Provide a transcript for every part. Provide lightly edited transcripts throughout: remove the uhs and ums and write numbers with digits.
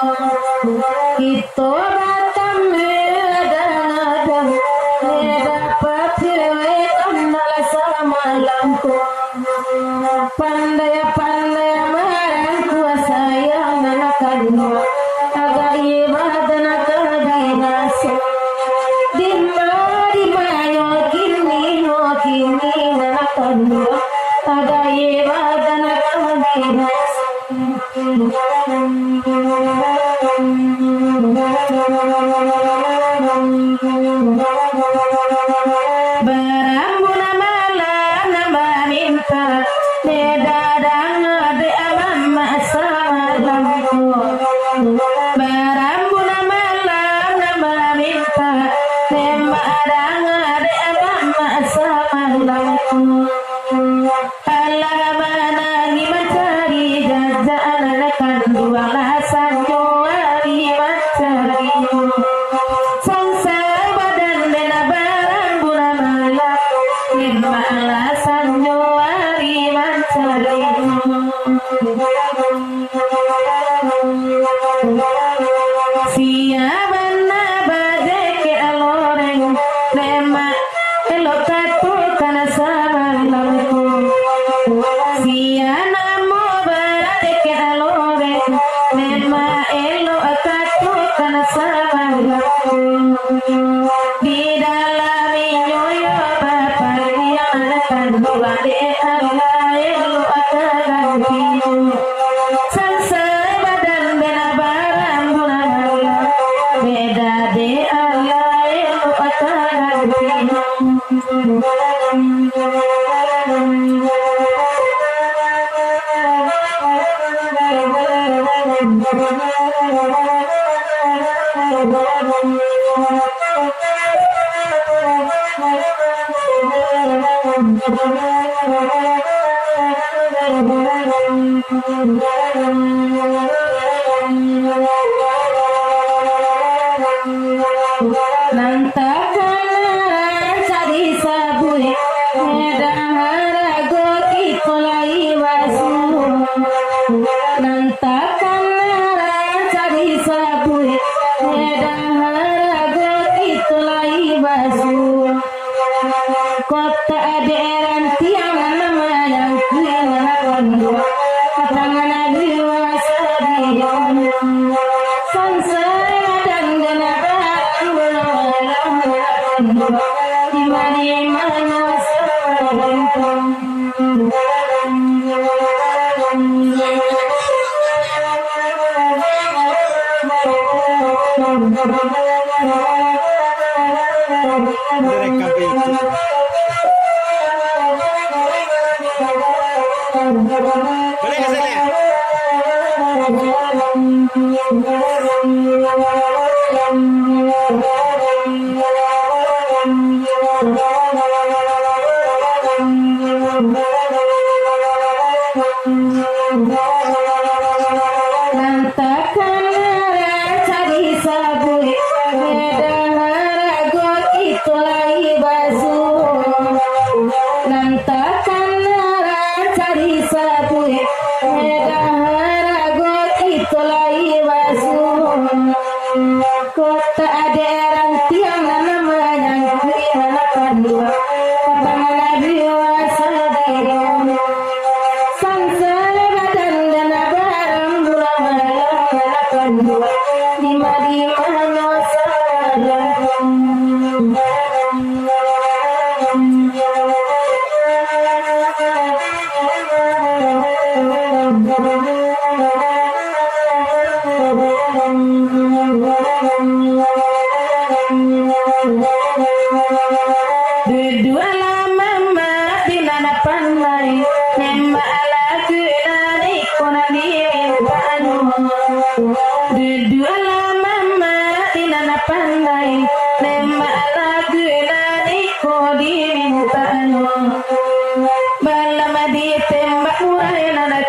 Kita batam medang dapat dewe kenal sama lampu. Pandai-pandai marang kuasa yang menakan agak ibadah kaginaso. Di mayo kini menakan agak ibadah kaginaso. Barambuna malam nambah minta dedadang ade mama salamku. Barambuna malam nambah minta dedadang ade mama salamku. Allah menangi mencari jajanan kan dua lasan juari mencari sangsa badan dena barang guna malam lima alasan juari mencari siapa nabadek aloreng lema elokatu kana salamku siana mo badek aloreng lema elokatu kana salamku di dalam nyoyo bapak yang akan bade Allah elokatan dino sansa badan bena barang guna malam beda de Allah elokatan dino. Nantakan cari sabui medahara goki kolai wasu. Nantakan cari sabui medahara goki kolai wasu. Kota aderan tiang nama yang kena kondo katangan abiwa sadiyon sansaya dan dena barang kondo di mana sarempong. Nantakan cari sabui medahara goki tolai basu. Nantakan cari sabui medahara goki tolai basu. Kota aderan tiang nama yang kena kandua katangan abiwa sadiyon sansale badan dana barang gula malam kandua di mana sarempong. Dua lama mati nana pandai nema lagu nani konani panu. Dua lama mati nana pandai nema lagu nani kodi panu. Malam di tembak murai nana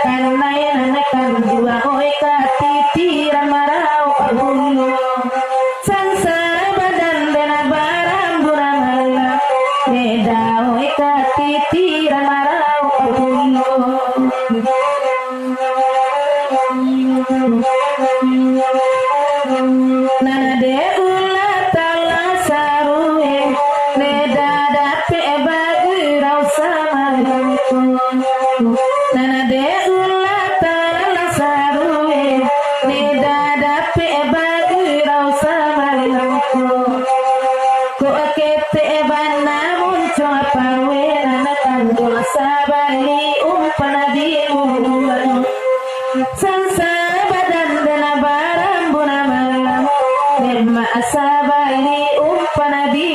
kan dua oi katiti ramarau abulu. Sansa badan bena barang guna malam beda oi katiti ramarau abulu. nana de ula tala sarue ne dada pe bagi rasa malamku nana de ula tala sarue ne dada pe bagi rasa malamku ko kete bana munco parwe nana kanjo sabali umpanadi sansa badan dana barambuna malam nemma asabali umpanadi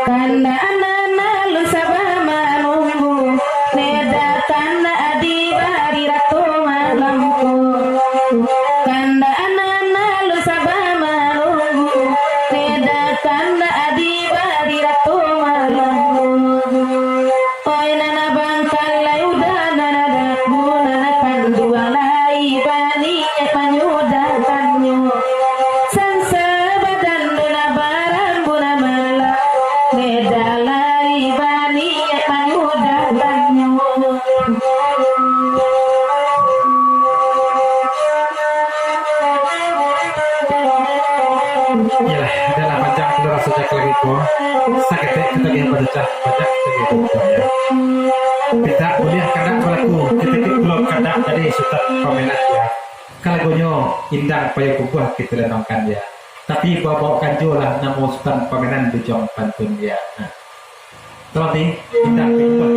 Karena anak lu sabah manunggu neda karena adi bari ratu malamku karena anak lu sabah manunggu neda karena adi bari ratu malamku oi nana bangkal lai udah nana daku nana pandua lai bani panyuda kanyu sansa badan dona barang buna malam nedalai bani panyuda kanyu Yalah, adalah pajak kendara sejak lagi ko. Sakit kita lihat pajak segitu ya. Kita kuliah kadang kalaku kita belum kadang tadi sudah komenat ya. Kalau gonyo indang payah kukuh kita lenongkan ya. Tapi bawa kanjo lah namo sultan pamenan bejong pantun ya. Nah, terus nih indang kukuh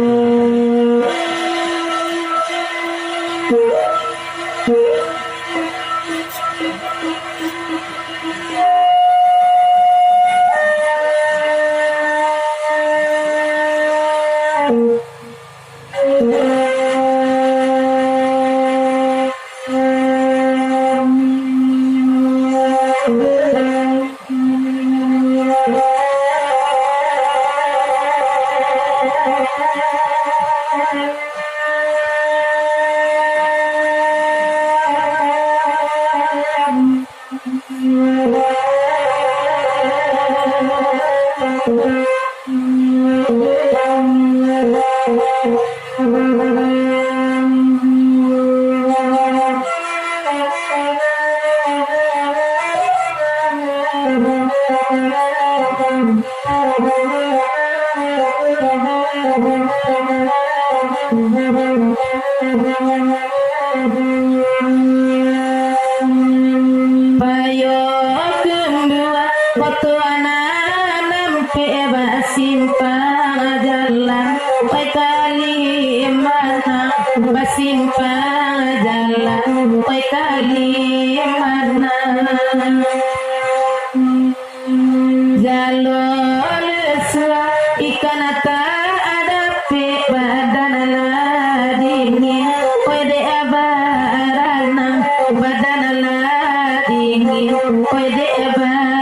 jalur lesua ikan tak ada pe badan lah dingin wede abarana badan lah dingin wede abarana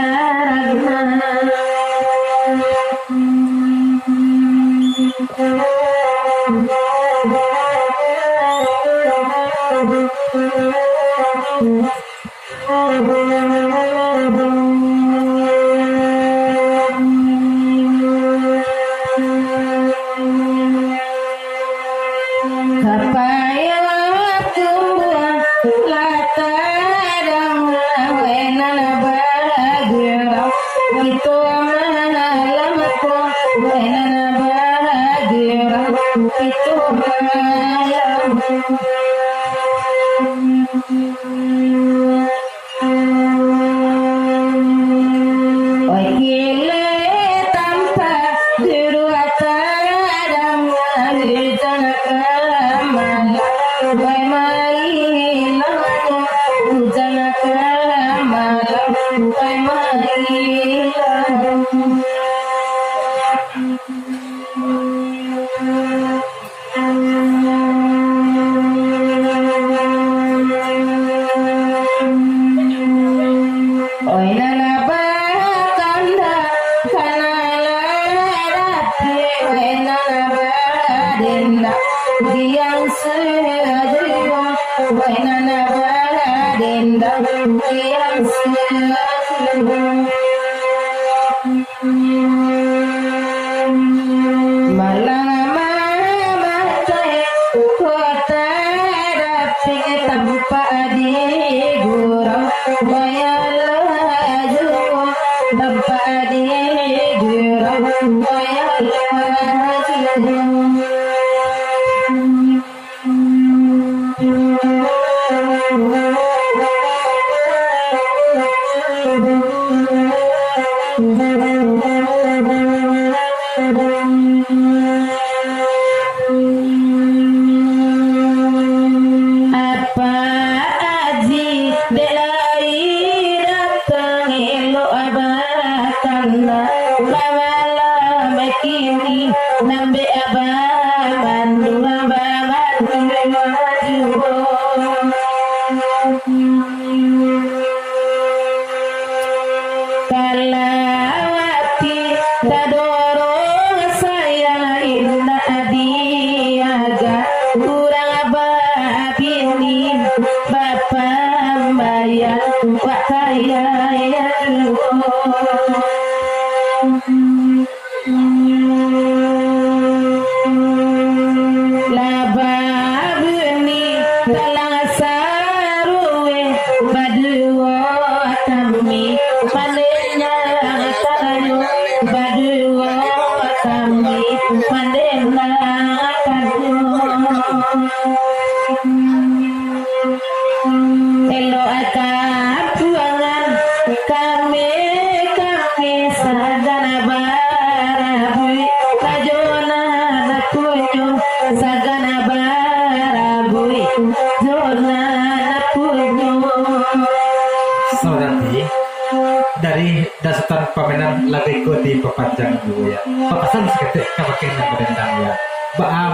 dari dasar pamenan lagi ku di pepanjang dulu ya. Papasan seketik kapakin yang berdendam ya. Baam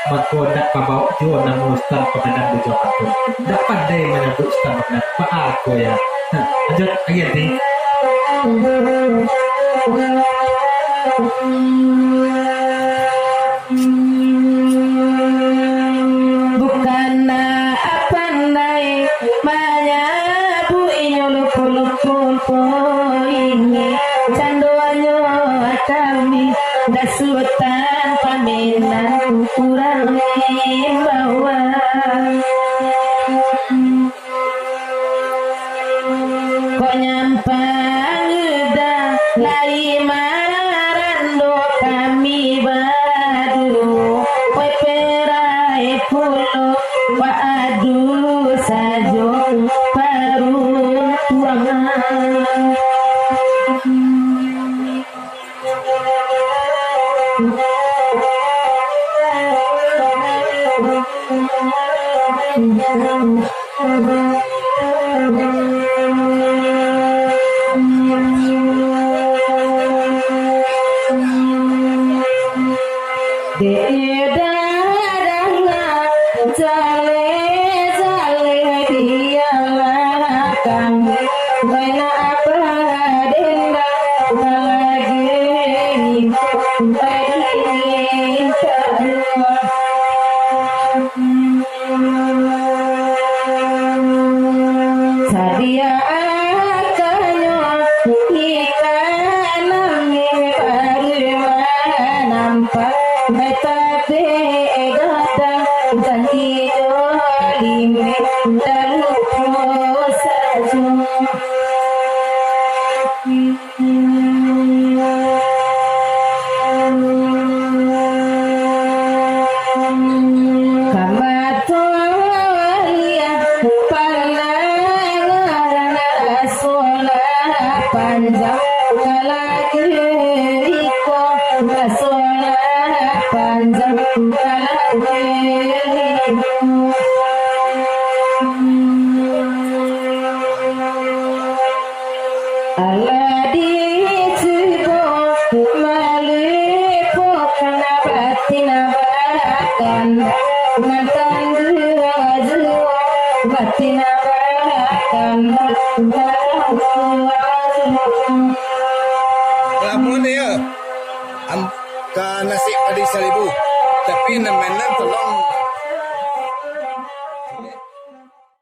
mengkodak pabau jual nama ustaz pamenan di Jawa Barat. Tak pandai menyebut ustaz pamenan. Aku ya. Nah, lanjut lagi nih. Bukanlah apa naik banyak bu lupa ini candoanyo kami dasutan pamenan kurang bawa kok nyampang udah lari marando kami badu kue perai pulo wa adu sajo parun tuangan Baina apa denda lagi Sadia akanyo ikan baru nampak tapi gata ganti lime dalu saja kamatolia panangan sola panjang kalagi iko sola panjang Aladi cibo malipo kana batina barakan mantan dua jua batina barakan Lamun dia am ka nasi padi 1000 tapi nemenan tolong